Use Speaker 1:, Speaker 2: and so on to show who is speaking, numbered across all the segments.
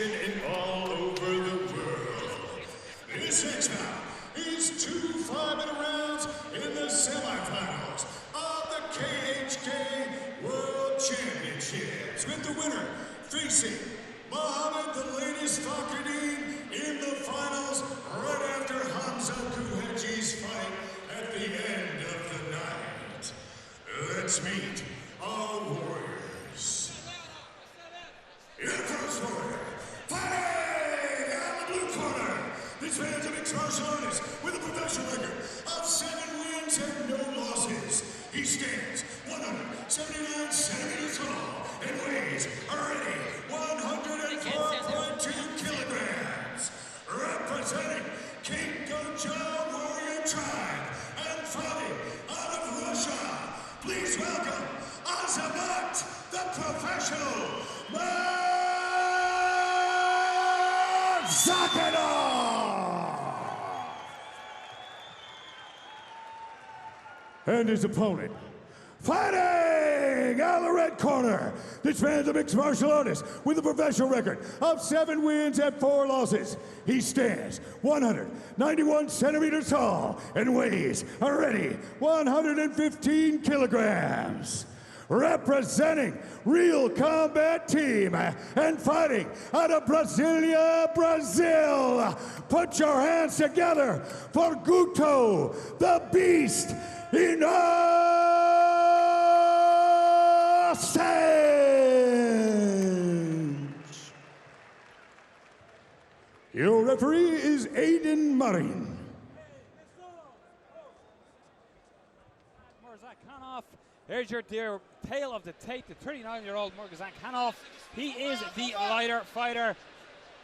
Speaker 1: nation and all over the world. This next round is 2 5-minute rounds in the semifinals of the KHK World Championships, with the winner facing Mohammed the latest Fakardine in the finals right after Hamza Kuhaji's fight at the end of the night. Let's meet our warriors. Your first warrior, fighting out of the blue corner. This man's a mixed martial artist with a professional record of 7 wins and no losses. He stands 179 centimeters tall and weighs already 104.2 kilograms. Representing King Gojo Warrior Tribe and fighting out of Russia, please welcome Azamat, the professional Murzakanov. And his opponent, fighting out of the red corner. This man's a mixed martial artist with a professional record of 7 wins and 4 losses. He stands 191 centimeters tall and weighs already 115 kilograms. Representing Real Combat Team and fighting out of Brasilia, Brazil. Put your hands together for Guto, the Beast Inocente. Your referee is Aiden Marin.
Speaker 2: Murzakanov, here's your dear tale of the tape, the 39-year-old Murzakanov. He is the lighter fighter,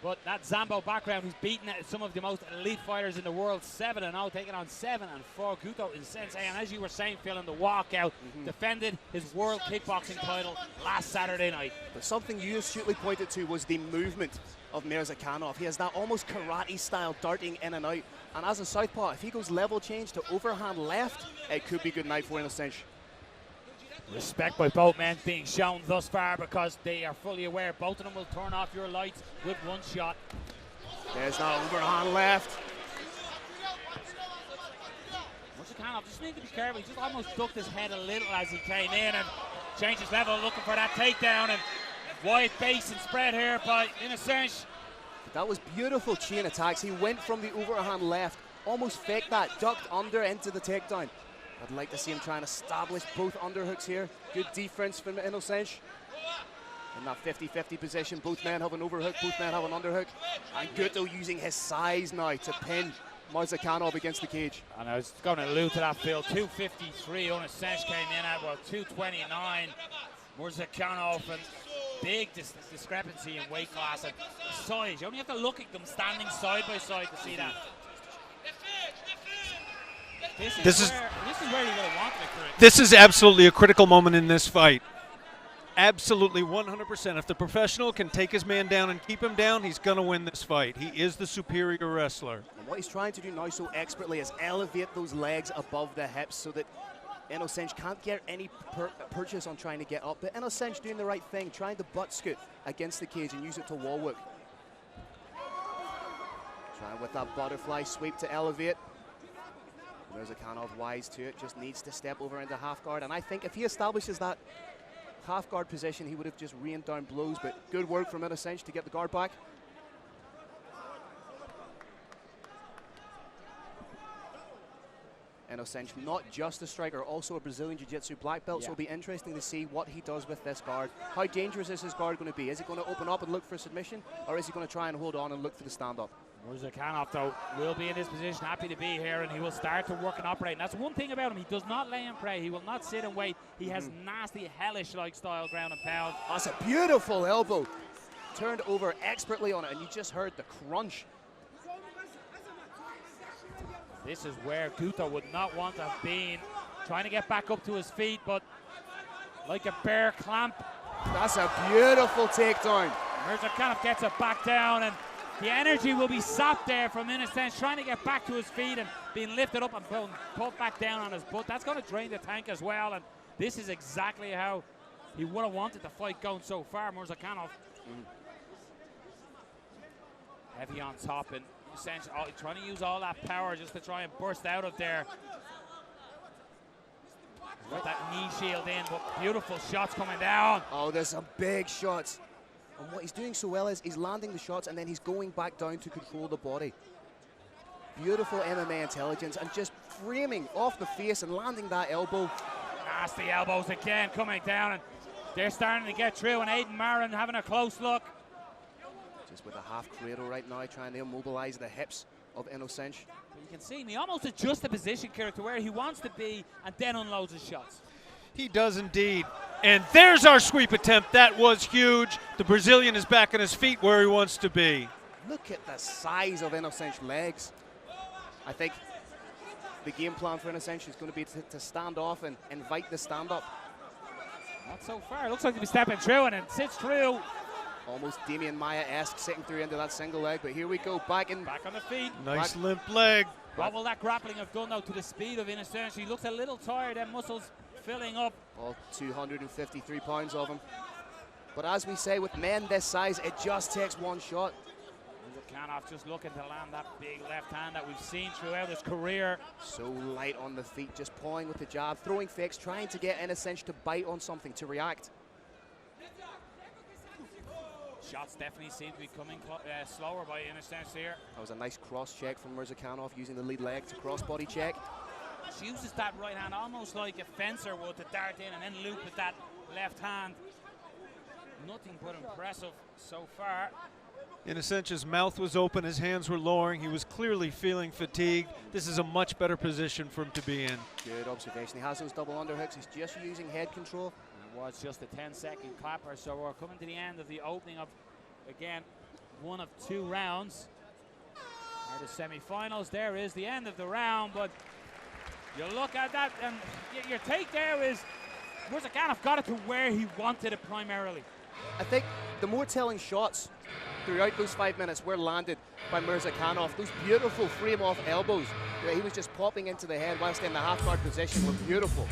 Speaker 2: but that Zambo background, he's beaten some of the most elite fighters in the world, 7-0, taking on 7-4 Guto Inocente. And as you were saying, Phil, in the walkout, defended his world kickboxing title last Saturday night.
Speaker 3: But something you astutely pointed to was the movement of Murzakanov. He has that almost karate style darting in and out. And as a southpaw, if he goes level change to overhand left, it could be good night for Inocente.
Speaker 2: Respect by both men being shown thus far, because they are fully aware both of them will turn off your lights with one shot.
Speaker 3: There's that overhand left.
Speaker 2: Murzakanov just need to be careful. He just almost ducked his head a little as he came in and changed his level, looking for that takedown. And wide base and spread here by Inocente.
Speaker 3: That was beautiful chain attacks. He went from the overhand left, almost faked that, ducked under into the takedown. I'd like to see him try and establish both underhooks here. Good defense from Inocente. In that 50-50 position, both men have an overhook, both men have an underhook. And Guto using his size now to pin Murzakanov against the cage.
Speaker 2: And I was going to allude to that, Phil. 253, Inocente came in at, well, 229. Murzakanov, and big discrepancy in weight class and size. You only have to look at them standing side by side to see that. This is where you would have wanted it.
Speaker 4: This is absolutely a critical moment in this fight. Absolutely 100%. If the professional can take his man down and keep him down, he's going to win this fight. He is the superior wrestler.
Speaker 3: And what he's trying to do now so expertly is elevate those legs above the hips so that Inocente can't get any purchase on trying to get up. But Inocente doing the right thing, trying to butt scoot against the cage and use it to wall work. Trying with that butterfly sweep to elevate. Murzakanov wise to it, just needs to step over into half guard. And I think if he establishes that half guard position, he would have just rained down blows. But good work from Inocente to get the guard back. Inocente, not just a striker, also a Brazilian Jiu-Jitsu black belt, so it'll be interesting to see what he does with this guard. How dangerous is his guard going to be? Is he going to open up and look for a submission, or is he going to try and hold on and look for the stand-up?
Speaker 2: Murzakanov, though, will be in this position, happy to be here, and he will start to work and operate. And that's one thing about him, he does not lay and pray. He will not sit and wait. He has nasty, hellish-like style ground and pound.
Speaker 3: That's a beautiful elbow. Turned over expertly on it, and you just heard the crunch.
Speaker 2: This is where Guto would not want to have been. Trying to get back up to his feet, but like a bear clamp.
Speaker 3: That's a beautiful takedown.
Speaker 2: Murzakanov gets it back down, and the energy will be sapped there from Inocente, trying to get back to his feet and being lifted up and pulled back down on his butt. That's going to drain the tank as well, and this is exactly how he would have wanted the fight going so far, Murzakanov. Heavy on top, and essentially trying to use all that power just to try and burst out of there. Got that knee shield in, but beautiful shots coming down.
Speaker 3: Oh, there's some big shots. And what he's doing so well is he's landing the shots and then he's going back down to control the body. Beautiful MMA intelligence and just framing off the face and landing that elbow.
Speaker 2: Nasty elbows again coming down, and they're starting to get through, and Aidan Marin having a close look.
Speaker 3: Just with a half cradle right now, trying to immobilize the hips of Inocente.
Speaker 2: You can see he almost adjusts the position, Kieran, to where he wants to be, and then unloads his shots.
Speaker 4: He does indeed. And there's our sweep attempt. That was huge. The Brazilian is back on his feet where he wants to be.
Speaker 3: Look at the size of Inocente's legs. I think the game plan for Inocente is going to be to stand off and invite the stand-up.
Speaker 2: Not so far. It looks like he'll be stepping through, and it sits through.
Speaker 3: Almost Damian Maia-esque, sitting through into that single leg, but here we go, back on
Speaker 2: the feet.
Speaker 4: Nice limp leg.
Speaker 2: What will that grappling have done now to the speed of Inocente? He looks a little tired, them muscles filling up.
Speaker 3: All 253 pounds of him. But as we say, with men this size, it just takes one shot.
Speaker 2: Murzakanov just looking to land that big left hand that we've seen throughout his career.
Speaker 3: So light on the feet, just pawing with the jab, throwing fakes, trying to get Inocente to bite on something, to react.
Speaker 2: Shots definitely seem to be coming slower by Inocente here.
Speaker 3: That was a nice cross check from Murzakanov, using the lead leg to cross body check.
Speaker 2: She uses that right hand almost like a fencer would to dart in and then loop with that left hand. Nothing but impressive so far.
Speaker 4: Inocente's mouth was open, his hands were lowering, he was clearly feeling fatigued. This is a much better position for him to be in.
Speaker 3: Good observation. He has those double underhooks, he's just using head control.
Speaker 2: It was just a 10-second clapper, so we're coming to the end of the opening of, again, one of 2 rounds. Are the semi-finals. There is the end of the round, but you look at that, and your take there is Murzakanov got it to where he wanted it primarily.
Speaker 3: I think the more telling shots throughout those 5 minutes were landed by Murzakanov. Those beautiful frame-off elbows that he was just popping into the head whilst in the half-guard position were beautiful.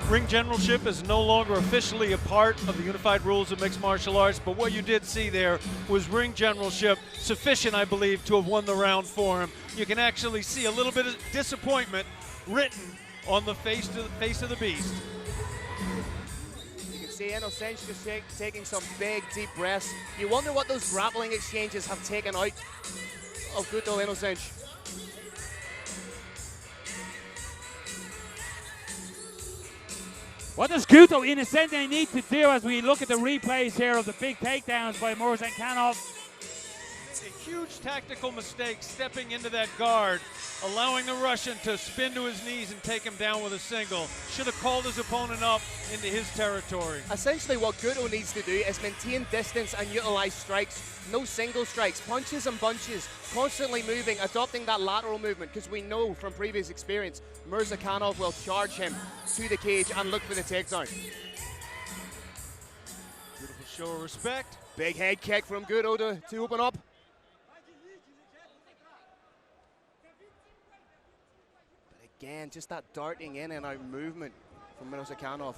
Speaker 4: Ring generalship is no longer officially a part of the unified rules of mixed martial arts, but what you did see there was ring generalship sufficient, I believe, to have won the round for him. You can actually see a little bit of disappointment written on the face of the beast.
Speaker 3: You can see Inocente just taking some big, deep breaths. You wonder what those grappling exchanges have taken out of Guto Inocente.
Speaker 2: What does Guto Inocente need to do as we look at the replays here of the big takedowns by Murzakanov?
Speaker 4: A huge tactical mistake stepping into that guard, allowing the Russian to spin to his knees and take him down with a single. Should have called his opponent up into his territory.
Speaker 3: Essentially what Guto needs to do is maintain distance and utilize strikes. No single strikes, punches and bunches, constantly moving, adopting that lateral movement, because we know from previous experience, Murzakanov will charge him to the cage and look for the takedown.
Speaker 4: Beautiful show of respect.
Speaker 3: Big head kick from Guto to open up. But again, just that darting in and out movement from Murzakanov.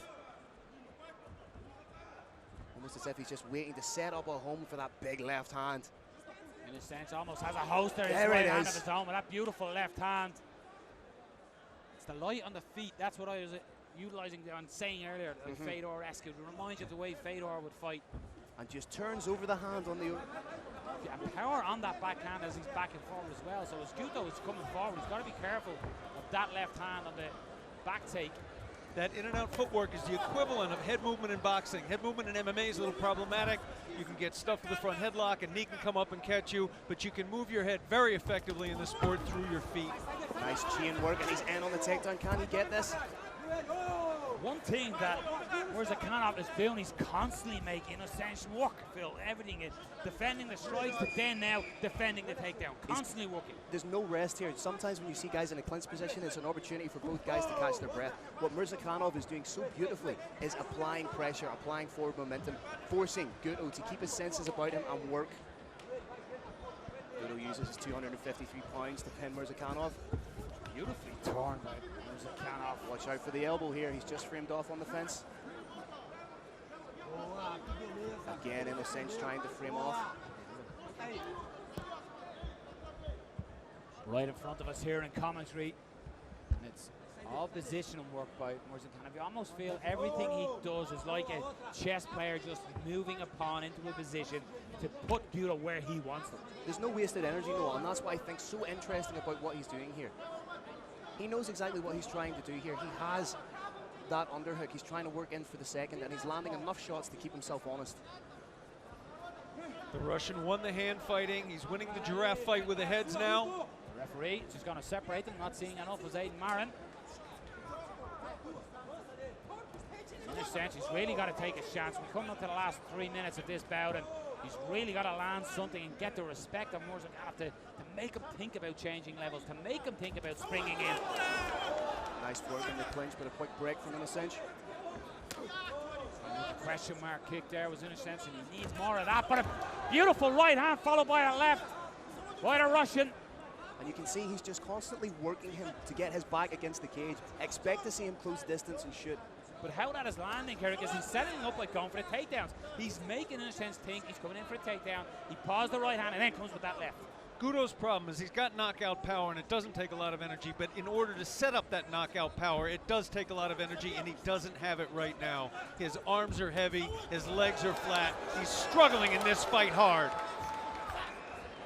Speaker 3: Almost as if he's just waiting to set up a home for that big left hand.
Speaker 2: Inocente almost has a holster in his
Speaker 3: There
Speaker 2: right
Speaker 3: it
Speaker 2: hand
Speaker 3: is.
Speaker 2: of his own with that beautiful left hand. It's the light on the feet. That's what I was utilizing and saying earlier. Like Fedor-esque. It reminds you of the way Fedor would fight.
Speaker 3: And just turns over the hand on the...
Speaker 2: Yeah, and power on that backhand as he's back and forward as well. So as Guto is coming forward, he's got to be careful of that left hand on the back take.
Speaker 4: That in and out footwork is the equivalent of head movement in boxing. Head movement in MMA is a little problematic. You can get stuffed with a front headlock, a knee can come up and catch you, but you can move your head very effectively in this sport through your feet.
Speaker 3: Nice chain work, and he's in on the takedown. Can he get this?
Speaker 2: One thing that Murzakanov is doing, he's constantly making Inocente work, Phil. Everything is defending the strikes, but then now defending the takedown. Constantly working.
Speaker 3: There's no rest here. Sometimes when you see guys in a clinch position, it's an opportunity for both guys to catch their breath. What Murzakanov is doing so beautifully is applying pressure, applying forward momentum, forcing Guto to keep his senses about him and work. Guto uses his 253 pounds to pin Murzakanov.
Speaker 2: Beautifully torn by Murzakanov.
Speaker 3: Watch out for the elbow here. He's just framed off on the fence. Again, Inocente trying to frame off.
Speaker 2: right in front of us here in commentary. And it's all positional work by Murzakanov. You almost feel everything he does is like a chess player just moving a pawn into a position to put Guto where he wants them.
Speaker 3: There's no wasted energy, Noah, and that's what I think so interesting about what he's doing here. He knows exactly what he's trying to do here. He has that underhook. He's trying to work in for the second, and he's landing enough shots to keep himself honest.
Speaker 4: The Russian won the hand fighting. He's winning the giraffe fight with the heads now.
Speaker 2: The referee is just going to separate them. Not seeing enough was Aiden Marin. He's really got to take a chance. We're coming up to the last 3 minutes of this bout, and he's really got to land something and get the respect of Murzakanov to make him think about changing levels, to make him think about springing in.
Speaker 3: Nice work in the clinch, but a quick break from Inocente.
Speaker 2: The question mark kick there was Inocente, and he needs more of that. But a beautiful right hand followed by a left by the Russian.
Speaker 3: And you can see he's just constantly working him to get his back against the cage. Expect to see him close distance and shoot.
Speaker 2: But how that is landing, Kerrick, is he's setting up like going for the takedowns. He's making Inocente think he's coming in for a takedown. He paused the right hand and then comes with that left.
Speaker 4: Guto's problem is he's got knockout power, and it doesn't take a lot of energy, but in order to set up that knockout power, it does take a lot of energy, and he doesn't have it right now. His arms are heavy, his legs are flat. He's struggling in this fight hard.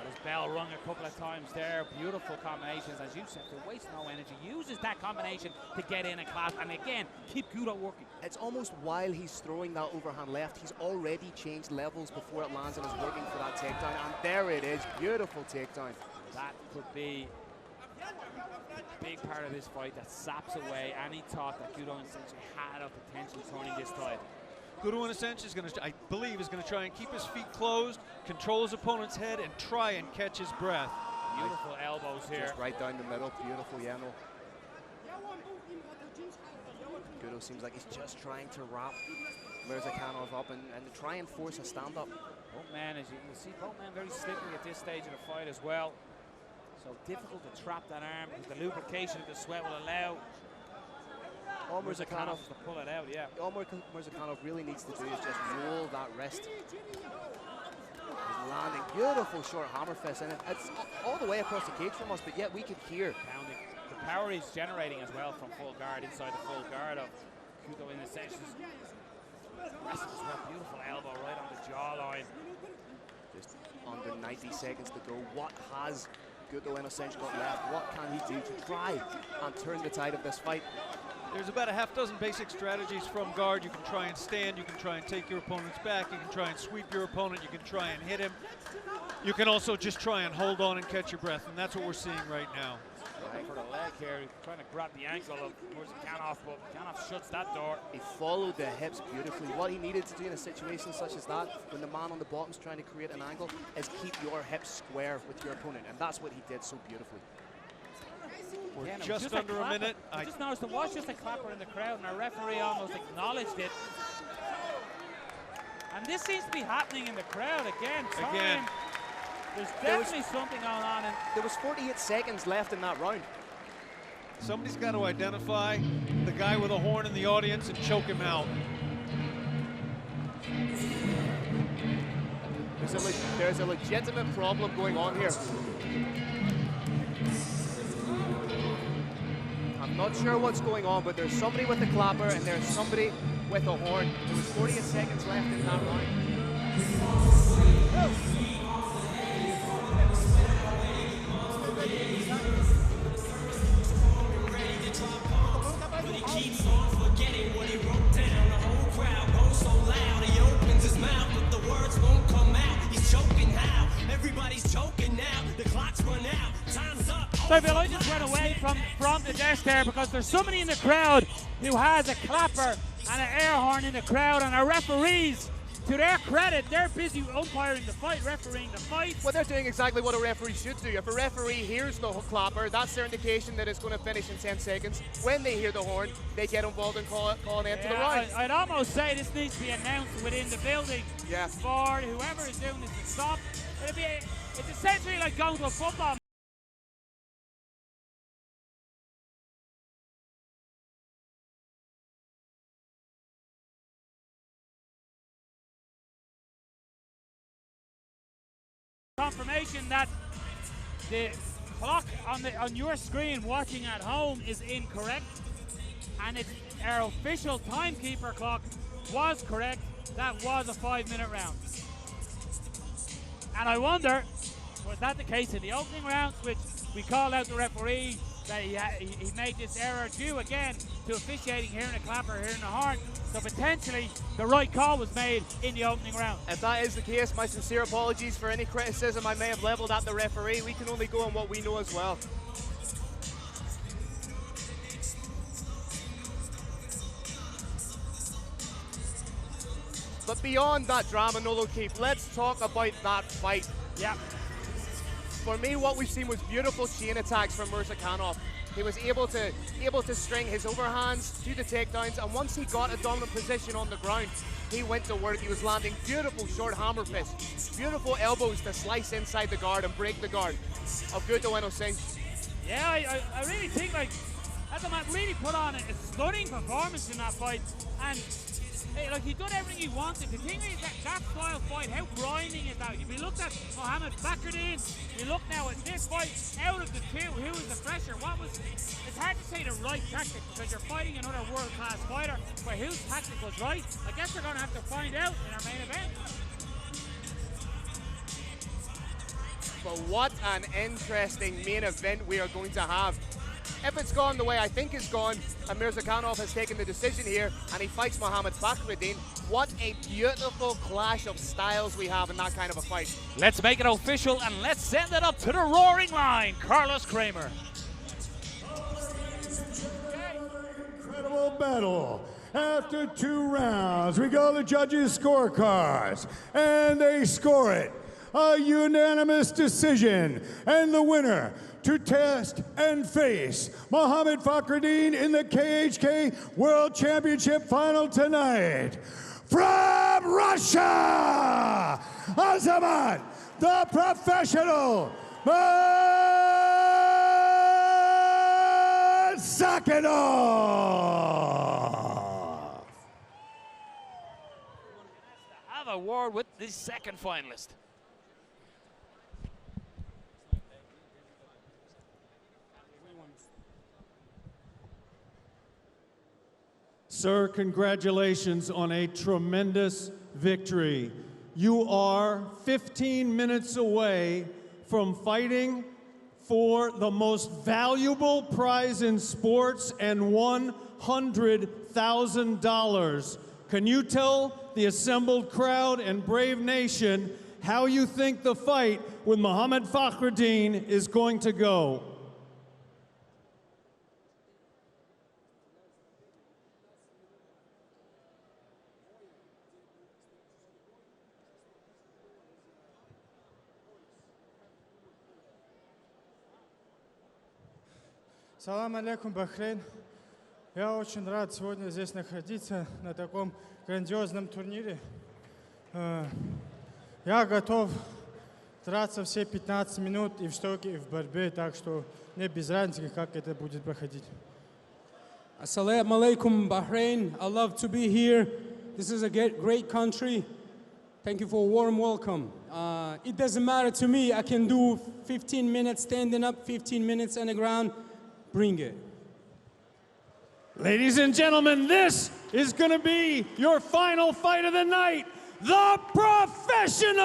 Speaker 2: His bell rung a couple of times there. Beautiful combinations, as you said, to waste no energy. Uses that combination to get in and clasp, and again, keep Guto working.
Speaker 3: It's almost while he's throwing that overhand left, he's already changed levels before it lands and is working for that takedown. And there it is, beautiful takedown.
Speaker 2: That could be a big part of this fight that saps away any thought that Guto Inocente had of potentially turning this tide.
Speaker 4: Guto Inocente is going to, I believe, is going to try and keep his feet closed, control his opponent's head, and try and catch his breath.
Speaker 2: Beautiful elbows here.
Speaker 3: Just right down the middle, beautiful, yeah, no. Guto seems like he's just trying to wrap Murzakanov up and try and force a stand-up.
Speaker 2: Both men, as you can see, both men very slippery at this stage of the fight as well. So difficult to trap that arm with the lubrication that the sweat will allow.
Speaker 3: All Murzakanov
Speaker 2: to pull it out, yeah.
Speaker 3: All Murzakanov really needs to do is just roll that wrist. He's landing beautiful short hammer fist, and it's all the way across the cage from us, but yet we could hear.
Speaker 2: Pounding. The power he's generating as well from full guard, inside the full guard of Guto Inocente. Beautiful elbow right on the jawline.
Speaker 3: Just under 90 seconds to go. What has Guto Inocente got left? What can he do to try and turn the tide of this fight?
Speaker 4: There's about a half dozen basic strategies from guard. You can try and stand, you can try and take your opponent's back, you can try and sweep your opponent, you can try and hit him. You can also just try and hold on and catch your breath, and that's what we're seeing right now.
Speaker 2: Right for the leg here, trying to grab the ankle of Murzakanov, but Kanov shuts that door.
Speaker 3: He followed the hips beautifully. What he needed to do in a situation such as that, when the man on the bottom's trying to create an angle, is keep your hips square with your opponent, and that's what he did so beautifully.
Speaker 4: We're
Speaker 2: Again,
Speaker 4: just under a minute.
Speaker 2: I just noticed there was just a clapper in the crowd, and our referee almost acknowledged it. And this seems to be happening in the crowd again.
Speaker 4: Again.
Speaker 2: There's definitely something going on. And
Speaker 3: there was 48 seconds left in that round.
Speaker 4: Somebody's got to identify the guy with a horn in the audience and choke him out.
Speaker 3: There's a legitimate problem going on here. I'm not sure what's going on, but there's somebody with a clapper and there's somebody with a horn. There was 48 seconds left in that round.
Speaker 5: But he keeps on forgetting what he wrote down. The whole crowd goes so loud. He opens his mouth, but the words won't come out. He's choking how? Everybody's choking now. The clock's run out. Time's up.
Speaker 2: So Bill, I just went away from the desk there because there's somebody in the crowd who has a clapper and an air horn in the crowd, and our referees, to their credit, they're busy umpiring the fight, refereeing the fight.
Speaker 3: Well, they're doing exactly what a referee should do. If a referee hears the clapper, that's their indication that it's going to finish in 10 seconds. When they hear the horn, they get involved and call an end to the round.
Speaker 2: I'd almost say this needs to be announced within the building for whoever is doing this to stop. It's essentially like going to a football confirmation that the clock on your screen watching at home is incorrect, and our official timekeeper clock was correct. That was a 5-minute round. And I wonder, was that the case in the opening rounds, which we called out the referee that he made this error due again to officiating, hearing a clapper, hearing a horn. So potentially the right call was made in the opening round.
Speaker 3: If that is the case, my sincere apologies for any criticism I may have leveled at the referee. We can only go on what we know as well. But beyond that drama, Nolo Keep, let's talk about that fight.
Speaker 2: Yeah.
Speaker 3: For me, what we've seen was beautiful chain attacks from Murzakanov. He was able to string his overhands to the takedowns, and once he got a dominant position on the ground, he went to work. He was landing beautiful short hammer fists, beautiful elbows to slice inside the guard and break the guard of Guto Inocente.
Speaker 2: Yeah, I really think like Azamat really put on a stunning performance in that fight, and like he done everything he wanted. The thing is that style fight, how grinding is that? If you looked at Mohamed Fakhreddin, you look now at this fight, out of the two, who was the fresher? It's hard to say the right tactic because you're fighting another world-class fighter, but whose tactic was right? I guess we're going to have to find out in our main event.
Speaker 3: But what an interesting main event we are going to have. If it's gone the way I think it's gone, and Murzakanov has taken the decision here, and he fights Mohamed Fakhreddin, what a beautiful clash of styles we have in that kind of a fight.
Speaker 2: Let's make it official, and let's send it up to the roaring line. Carlos Kramer.
Speaker 1: Incredible battle. After 2 rounds, we go to judges' scorecards, and they score it a unanimous decision. And the winner to test and face Mohamed Fakhreddin in the KHK World Championship final tonight, from Russia, Azamat, the professional Murzakanov.
Speaker 2: Have a word with the second finalist.
Speaker 4: Sir, congratulations on a tremendous victory. You are 15 minutes away from fighting for the most valuable prize in sports and $100,000. Can you tell the assembled crowd and brave nation how you think the fight with Mohamed Fakhreddin is going to go?
Speaker 6: Салам алейкум, Бахрейн. Я очень рад сегодня здесь находиться на таком грандиозном турнире. Я готов драться все 15 минут и в стоке, и в борьбе, так что мне без разницы, как это будет проходить.
Speaker 7: Assalamu alaikum, Bahrain. I love to be here. This is a great country. Thank you for a warm welcome. It doesn't matter to me. I can do 15 minutes standing up, 15 minutes on the ground. Bring it.
Speaker 4: Ladies and gentlemen, this is going to be your final fight of the night. The professional